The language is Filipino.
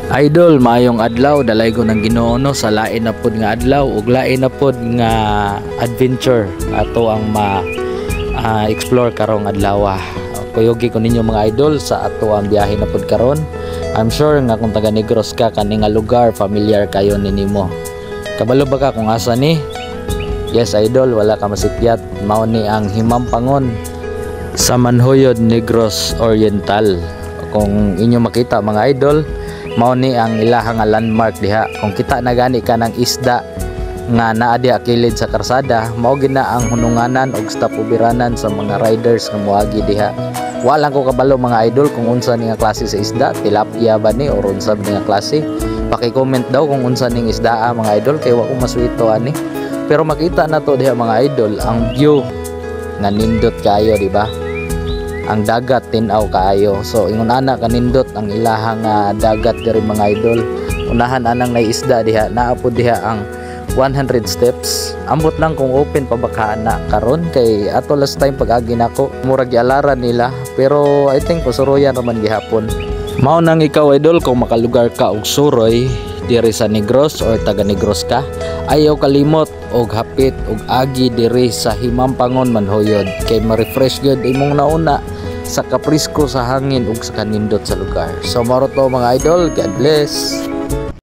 Idol, maayong adlaw, dalay ko ng Ginoo no sa lain na pod nga adlaw ug lain na pod nga adventure ato ang explore karong adlaw. Kuyogi ko ninyo mga idol sa ato ang biyahe na pod karon. I'm sure nga kung taga Negros ka kani nga lugar familiar kayo ninimo. Kabalo ba ka kung asa ni? Yes idol, wala ka masipyat. Mao ni ang Himampangon sa Manhoyod, Negros Oriental. Kung inyo makita mga idol, mao ni ang ilahang landmark diha. Kung kita na gani ka ng isda nga naa diha kilid sa karsada, mao gina ang hununganan og stopubiranan sa mga riders nga moagi diha. Walang ko kabalo mga idol kung unsa ni nga klase sa isda, tilapia ba ni o unsa ni nga klase. Paki-comment daw kung unsa ning isda mga idol kay wa ko masuito ani. Pero makita na to diha mga idol ang view nga nindot kayo, di ba? Ang dagat tinaw kaayo. So ingon ana kanindot ang ilahang dagat diri mga idol. Unahan anang naisda diha, naapod diha ang 100 steps. Ambot lang kung open pa baka na karon kay ato last time pag-agi nako murag gialaran nila, pero I think pasuroyan naman gihapon. Mao nang ikaw idol kung makalugar ka og suroy diri sa Negros or taga Negros ka, ayaw kalimot og hapit og agi diri sa Himampangon Manhoyod kay ma-refresh gyud imong nauna sa kaprisko sa hangin ug sa kanindot sa lugar. So maro to mga idol, God bless.